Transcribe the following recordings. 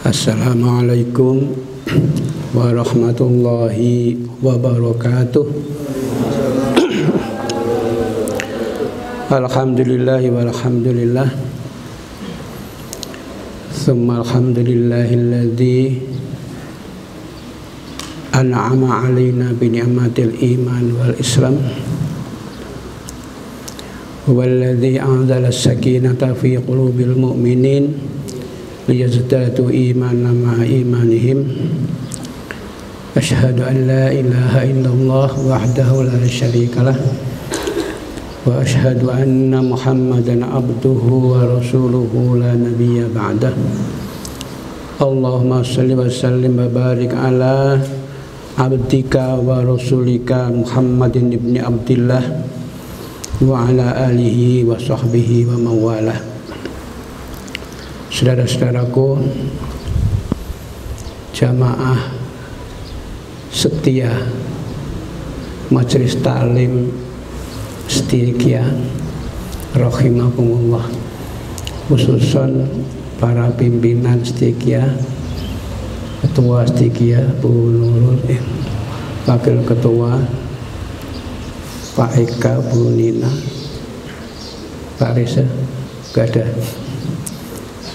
Assalamualaikum warahmatullahi wabarakatuh. Alhamdulillah walhamdulillah. Tsumma alhamdulillahilladzi an'ama 'alaina bi ni'matil iman wal islam. Walladzi anzala as-sakinata fi qulubil mu'minin liyazdadu imanan ma'a imanihim. Asyhadu an la ilaha illallah wahdahu la syarikalah wa asyhadu anna Muhammadan abduhu wa rasuluhu la nabiyya ba'dah. Allahumma shalli wa sallim wa barik ala abdika wa rasulika Muhammadin ibni Abdillah wa ala alihi wa sahbihi wa mawalah. Saudara-saudaraku, jamaah setia Majelis Ta'lim Stiqiyah rahimakumullah, khususon para pimpinan Stiqiyah, Ketua Stiqiyah Bu Nurul, Wakil Ketua Pak Eka, Bu Nina, Pak Reza, gak ada.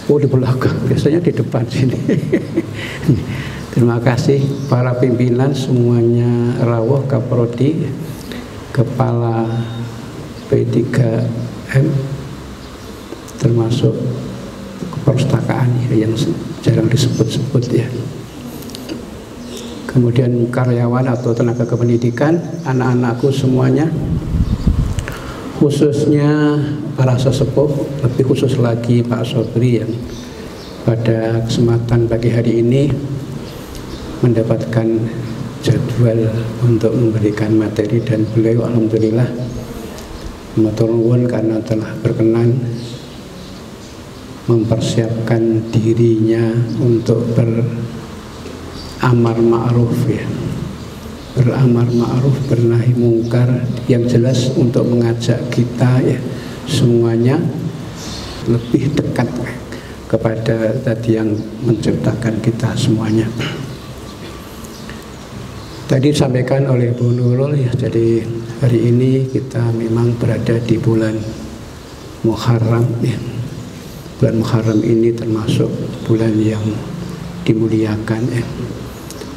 Oh, di belakang, biasanya di depan sini. Terima kasih para pimpinan semuanya, rawuh Kaprodi, Kepala P3M, termasuk perpustakaan yang jarang disebut-sebut ya. Kemudian karyawan atau tenaga kependidikan, anak-anakku semuanya, khususnya para sesepuh, lebih khusus lagi Pak Sobri yang pada kesempatan pagi hari ini mendapatkan jadwal untuk memberikan materi, dan beliau alhamdulillah matur nuwun karena telah berkenan mempersiapkan dirinya untuk beramar ma'ruf ya. Beramar ma'ruf, bernahi mungkar, yang jelas untuk mengajak kita ya semuanya lebih dekat kepada tadi yang menciptakan kita semuanya. Tadi disampaikan oleh Bu Nurul ya, jadi hari ini kita memang berada di bulan Muharram ya. Bulan Muharram ini termasuk bulan yang dimuliakan ya.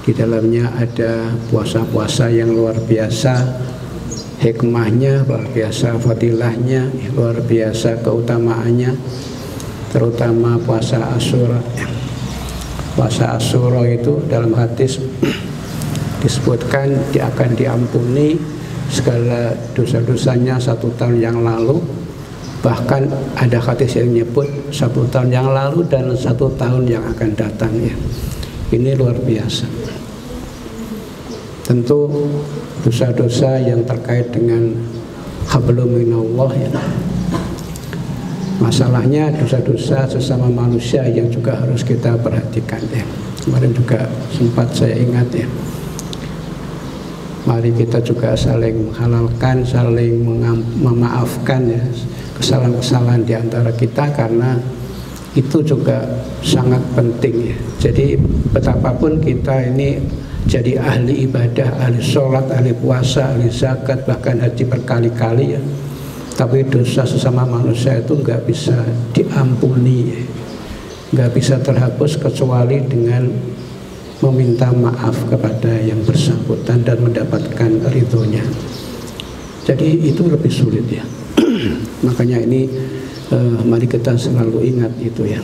Di dalamnya ada puasa-puasa yang luar biasa, hikmahnya luar biasa, fadilahnya luar biasa, keutamaannya, terutama puasa Asyura. Puasa Asyura itu dalam hadis disebutkan dia akan diampuni segala dosa-dosanya 1 tahun yang lalu. Bahkan ada hadis yang menyebut 1 tahun yang lalu dan 1 tahun yang akan datang ya. Ini luar biasa. Tentu dosa-dosa yang terkait dengan hablum minallah ya. Masalahnya dosa-dosa sesama manusia yang juga harus kita perhatikan ya. Kemarin juga sempat saya ingat ya. Mari kita juga saling menghalalkan, saling memaafkan ya kesalahan-kesalahan di antara kita, karena itu juga sangat penting ya. Jadi betapapun kita ini jadi ahli ibadah, ahli sholat, ahli puasa, ahli zakat, bahkan haji berkali-kali ya, tapi dosa sesama manusia itu nggak bisa diampuni ya. Nggak bisa terhapus kecuali dengan meminta maaf kepada yang bersangkutan dan mendapatkan ridhonya. Jadi itu lebih sulit ya. Makanya ini mari kita selalu ingat itu ya.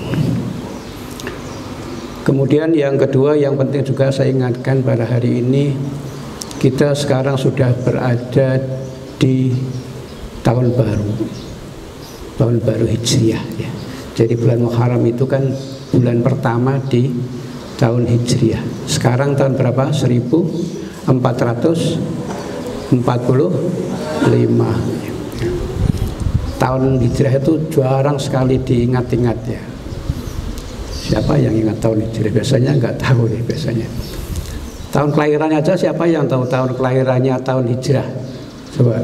Kemudian yang kedua yang penting juga saya ingatkan pada hari ini, kita sekarang sudah berada di tahun baru Hijriah ya. Jadi bulan Muharram itu kan bulan pertama di tahun Hijriah. Sekarang tahun berapa? 1445. Tahun Hijriah itu jarang sekali diingat-ingat ya. Siapa yang ingat tahun Hijriah? Biasanya nggak tahu ya biasanya. Tahun kelahirannya aja siapa yang tahu tahun kelahirannya tahun Hijrah? Coba.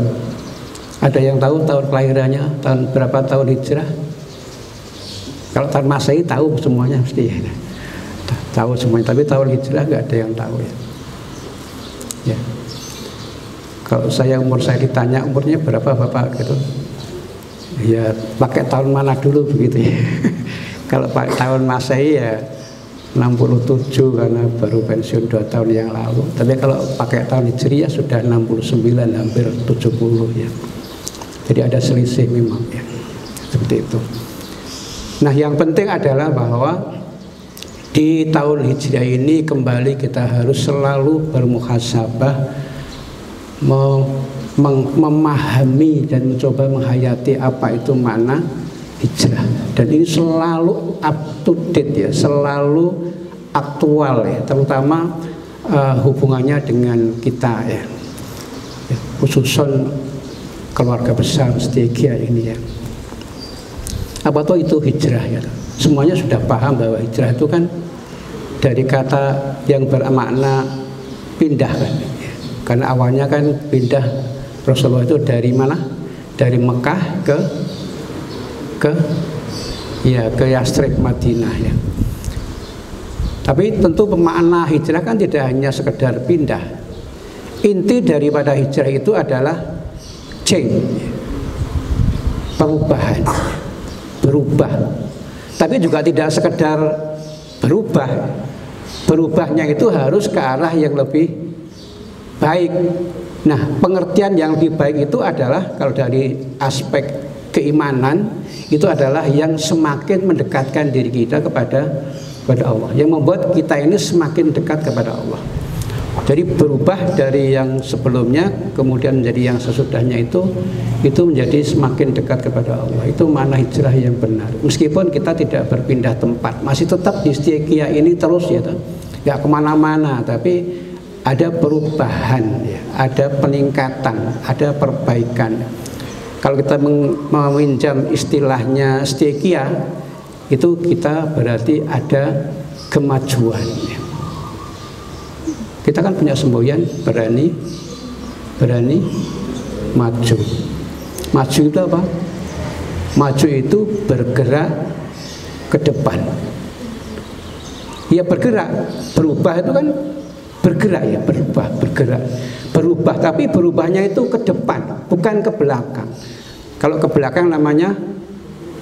Ada yang tahu tahun kelahirannya tahun berapa tahun Hijrah? Kalau tahun Masehi tahu semuanya mesti ya. tahu semuanya, tapi tahun hijrah nggak ada yang tahu ya. Ya. Kalau umur saya ditanya umurnya berapa Bapak gitu, ya pakai tahun mana dulu begitu ya. Kalau pakai tahun Masehi ya 67 karena baru pensiun 2 tahun yang lalu. Tapi kalau pakai tahun Hijriah sudah 69, hampir 70 ya. Jadi ada selisih memang ya. Seperti itu. Nah, yang penting adalah bahwa di tahun Hijriah ini kembali kita harus selalu bermuhasabah, memahami dan mencoba menghayati apa itu makna hijrah. Dan ini selalu up to date ya, selalu aktual ya, terutama hubungannya dengan kita ya, khususnya keluarga besar Setia ini ya. Apa tuh itu hijrah ya? Semuanya sudah paham bahwa hijrah itu kan dari kata yang bermakna pindah kan. Karena awalnya kan pindah Rasulullah itu dari mana? Dari Mekah ke Yastrib Madinah ya. Tapi tentu pemakna hijrah kan tidak hanya sekedar pindah. Inti daripada hijrah itu adalah change, perubahan, berubah. Tapi juga tidak sekedar berubah. Berubahnya itu harus ke arah yang lebih baik. Nah, pengertian yang lebih baik itu adalah kalau dari aspek keimanan itu adalah yang semakin mendekatkan diri kita kepada Allah, yang membuat kita ini semakin dekat kepada Allah. Jadi berubah dari yang sebelumnya kemudian menjadi yang sesudahnya itu menjadi semakin dekat kepada Allah. Itu makna hijrah yang benar. Meskipun kita tidak berpindah tempat, masih tetap di Setia ini terus ya, nggak kemana-mana, tapi ada perubahan, ya, ada peningkatan, ada perbaikan. Kalau kita meminjam istilahnya Setia, itu kita berarti ada kemajuan. Ya. Kita kan punya semboyan berani maju. Maju itu apa? Maju itu bergerak ke depan. Ya bergerak, berubah itu kan bergerak ya, berubah, tapi berubahnya itu ke depan, bukan ke belakang. Kalau ke belakang namanya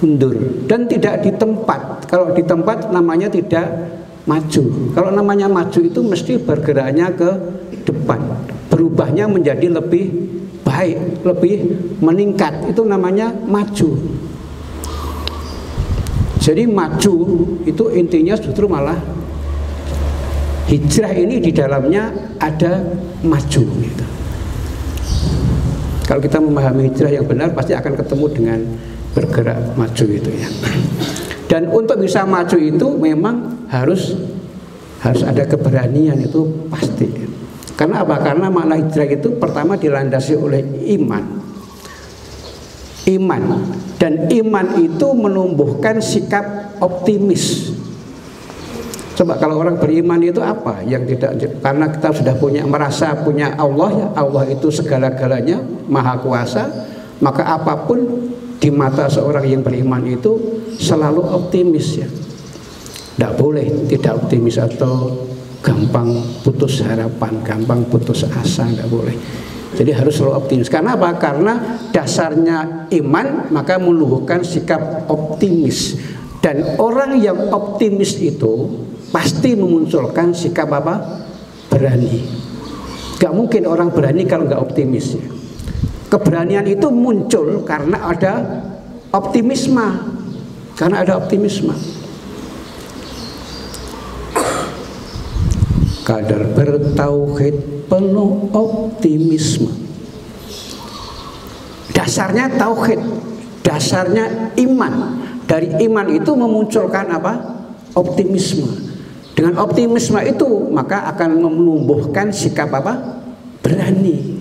mundur dan tidak di tempat. Kalau di tempat namanya tidak maju. Kalau namanya maju itu mesti bergeraknya ke depan, berubahnya menjadi lebih baik, lebih meningkat. Itu namanya maju. Jadi maju itu intinya justru malah hijrah ini di dalamnya ada maju gitu. Kalau kita memahami hijrah yang benar pasti akan ketemu dengan bergerak maju itu ya. Dan untuk bisa maju itu memang harus ada keberanian, itu pasti. Karena apa? Karena makna hijrah itu pertama dilandasi oleh iman. Dan iman itu menumbuhkan sikap optimis. Coba kalau orang beriman itu apa yang tidak, karena kita sudah merasa punya Allah ya, Allah itu segala-galanya, maha kuasa, maka apapun di mata seorang yang beriman itu selalu optimis ya. Tidak boleh tidak optimis atau gampang putus harapan, gampang putus asa, tidak boleh. Jadi harus selalu optimis. Karena apa? Karena dasarnya iman, maka menumbuhkan sikap optimis. Dan orang yang optimis itu pasti memunculkan sikap apa? Berani. Gak mungkin orang berani kalau gak optimis ya. Keberanian itu muncul karena ada optimisme. Karena ada optimisme. Kadar bertauhid penuh optimisme. Dasarnya tauhid, dasarnya iman. Dari iman itu memunculkan apa? Optimisme. Dengan optimisme itu maka akan menumbuhkan sikap apa? Berani.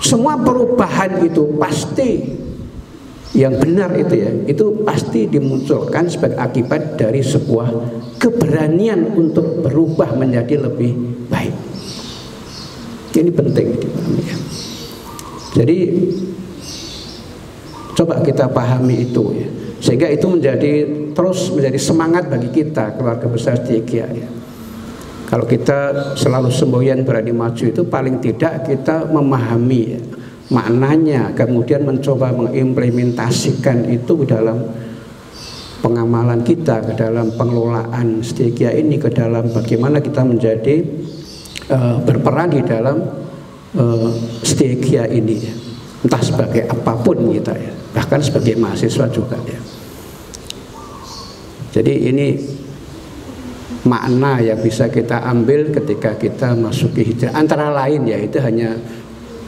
Semua perubahan itu pasti yang benar itu ya, itu pasti dimunculkan sebagai akibat dari sebuah keberanian untuk berubah menjadi lebih baik. Ini penting dipahami ya. Jadi coba kita pahami itu ya. Sehingga itu terus menjadi semangat bagi kita keluarga besar Setia ya. Kalau kita selalu semboyan berani maju itu paling tidak kita memahami ya, maknanya, kemudian mencoba mengimplementasikan itu ke dalam pengamalan kita, ke dalam pengelolaan Setia ini, ke dalam bagaimana kita menjadi berperan di dalam Setia ini ya. Entah sebagai apapun kita ya, bahkan sebagai mahasiswa juga ya. Jadi ini makna yang bisa kita ambil ketika kita masuki hijrah. Antara lain ya itu hanya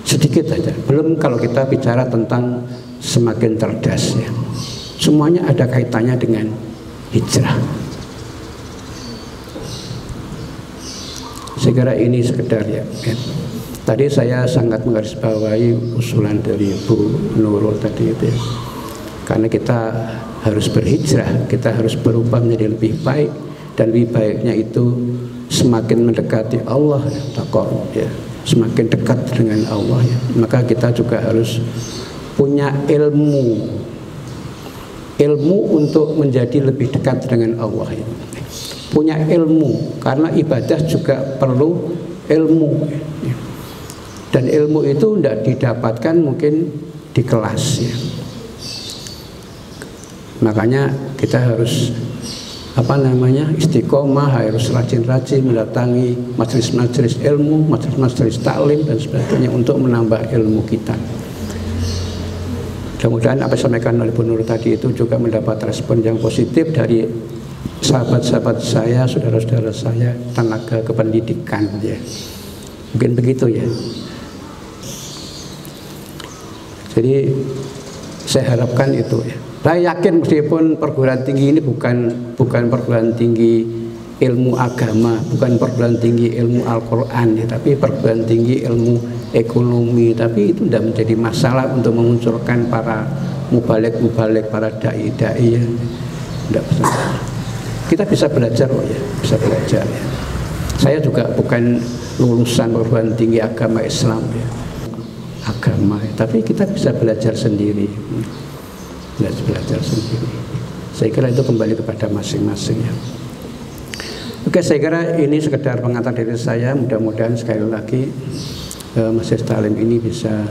sedikit saja. Belum kalau kita bicara tentang semakin cerdas ya. Semuanya ada kaitannya dengan hijrah. Saya kira ini sekedar ya. Tadi saya sangat menggarisbawahi usulan dari Bu Nurul tadi itu ya. Karena kita harus berhijrah, kita harus berubah menjadi lebih baik, dan lebih baiknya itu semakin mendekati Allah ya, taqarrub ya, semakin dekat dengan Allah ya. Maka kita juga harus punya ilmu untuk menjadi lebih dekat dengan Allah ya. Punya ilmu, karena ibadah juga perlu ilmu ya. Dan ilmu itu tidak didapatkan mungkin di kelas ya. Makanya kita harus istiqomah, harus rajin-rajin mendatangi majelis-majelis ilmu, majelis-majelis taklim dan sebagainya untuk menambah ilmu kita. Mudah-mudahan apa yang disampaikan oleh Bu Nur tadi itu juga mendapat respon yang positif dari sahabat-sahabat saya, saudara-saudara saya, tenaga kependidikan ya. Mungkin begitu ya. Jadi saya harapkan itu ya. Saya yakin meskipun perguruan tinggi ini bukan perguruan tinggi ilmu agama, bukan perguruan tinggi ilmu Al-Quran ya, tapi perguruan tinggi ilmu ekonomi. Tapi itu tidak menjadi masalah untuk memunculkan para mubalik, para dai-dai ya. Tidak masalah. Kita bisa belajar ya, bisa belajar ya. Saya juga bukan lulusan perguruan tinggi agama Islam ya, agama, tapi kita bisa belajar sendiri. Belajar sendiri. Saya kira itu kembali kepada masing-masing ya. Oke, saya kira ini sekedar pengantar dari saya. Mudah-mudahan sekali lagi majelis taklim ini bisa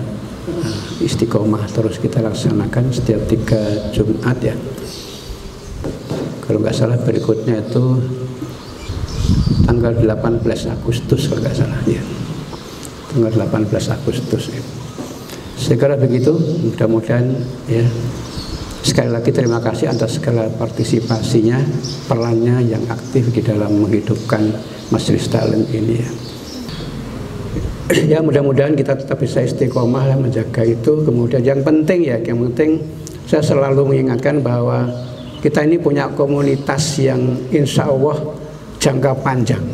istiqomah terus kita laksanakan setiap 3 Jumat ya. Kalau nggak salah berikutnya itu tanggal 18 Agustus kalau nggak salah ya. Tanggal 18 Agustus ya. Saya kira begitu. Mudah-mudahan ya. Sekali lagi terima kasih atas segala partisipasinya, perannya yang aktif di dalam menghidupkan majelis taklim ini ya. Ya mudah-mudahan kita tetap bisa istiqomah menjaga itu. Kemudian yang penting saya selalu mengingatkan bahwa kita ini punya komunitas yang insya Allah jangka panjang.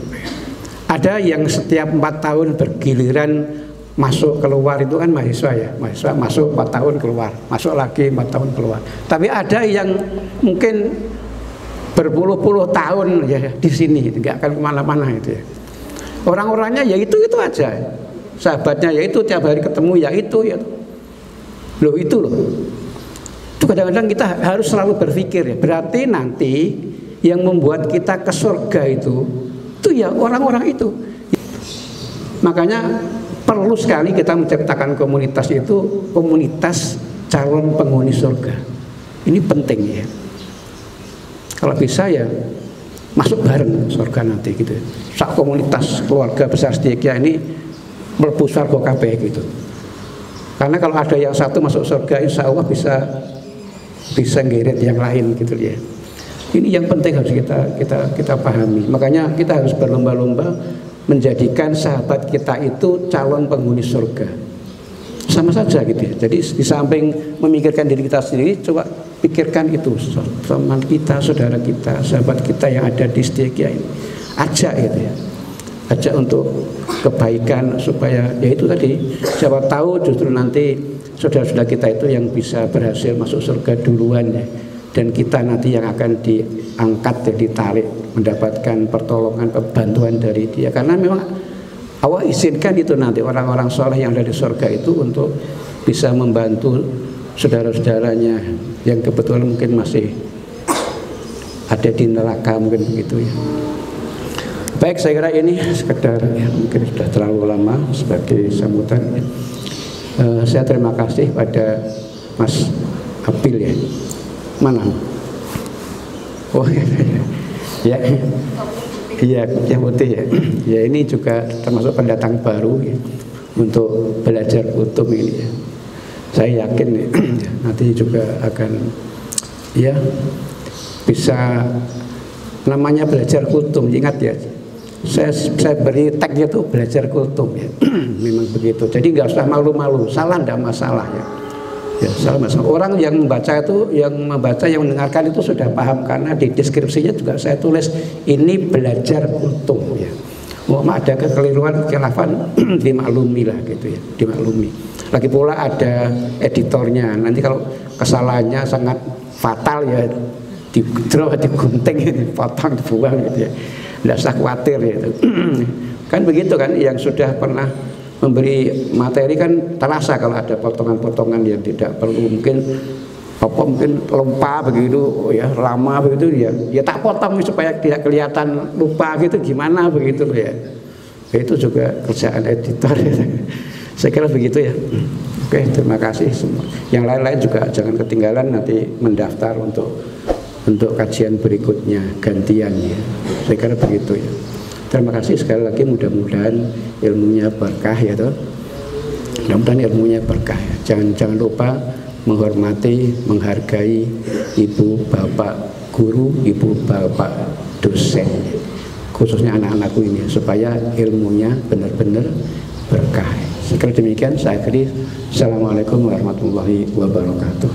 Ada yang setiap 4 tahun bergiliran masuk keluar, itu kan mahasiswa ya, mahasiswa masuk 4 tahun keluar, masuk lagi 4 tahun keluar. Tapi ada yang mungkin berpuluh-puluh tahun ya di sini, nggak akan kemana-mana itu ya. Orang-orangnya ya itu aja, sahabatnya ya itu, tiap hari ketemu ya itu ya. Loh itu loh. Itu kadang-kadang kita harus selalu berpikir ya. Berarti nanti yang membuat kita ke surga itu ya orang-orang itu. Makanya perlu sekali kita menciptakan komunitas itu, komunitas calon penghuni surga. Ini penting ya. Kalau bisa ya masuk bareng surga nanti gitu. Sak komunitas keluarga besar Setia ini mlebu surga kabeh gitu. Karena kalau ada yang satu masuk surga, insya Allah bisa ngirit yang lain gitu ya. Ini yang penting harus kita pahami. Makanya kita harus berlomba-lomba menjadikan sahabat kita itu calon penghuni surga. Sama saja gitu ya. Jadi di samping memikirkan diri kita sendiri, coba pikirkan itu teman kita, saudara kita, sahabat kita yang ada di Setia ini. Ajak gitu ya. Ajak untuk kebaikan supaya ya itu tadi, siapa tahu justru nanti saudara-saudara kita itu yang bisa berhasil masuk surga duluan ya. Dan kita nanti yang akan diangkat dan ditarik mendapatkan pertolongan, bantuan dari dia. Karena memang Allah izinkan itu nanti orang-orang soleh yang ada di surga itu untuk bisa membantu saudara-saudaranya yang kebetulan mungkin masih ada di neraka, mungkin begitu ya. Baik, saya kira ini sekedar ya, mungkin sudah terlalu lama sebagai sambutan. Saya terima kasih pada Mas Apil ya. Mana? Oh ya, ya, iya yang putih ya. Ya ini juga termasuk pendatang baru ya, untuk belajar kutub ini ya. Saya yakin ya, nanti juga akan ya bisa namanya belajar kutub. Ingat ya, saya beri tagnya tuh belajar kutub ya. Memang begitu. Jadi nggak usah malu-malu, salah nggak masalah ya. Ya, salah masalah. Orang yang membaca itu, yang mendengarkan itu sudah paham, karena di deskripsinya juga saya tulis ini belajar kutub ya. Mau ada kekeliruan, khilafan dimaklumi lah gitu ya, dimaklumi. Lagi pula ada editornya. Nanti kalau kesalahannya sangat fatal ya digunting, dipotong, dibuang gitu ya. Tidak usah khawatir gitu. Kan begitu kan, yang sudah pernah memberi materi kan terasa kalau ada potongan-potongan yang tidak perlu, mungkin lupa begitu ya, lama begitu ya tak potong supaya tidak kelihatan lupa gitu, gimana begitu ya. Itu juga kerjaan editor ya. Saya kira begitu ya. Oke, terima kasih semua. Yang lain-lain juga jangan ketinggalan, nanti mendaftar untuk kajian berikutnya, gantian ya. Saya kira begitu ya. Terima kasih sekali lagi, mudah-mudahan ilmunya berkah ya toh. Mudah-mudahan ilmunya berkah ya. Jangan lupa menghormati, menghargai ibu bapak guru, ibu bapak dosen, khususnya anak-anakku ini, supaya ilmunya benar-benar berkah. Sekali demikian saya akhiri. Assalamualaikum warahmatullahi wabarakatuh.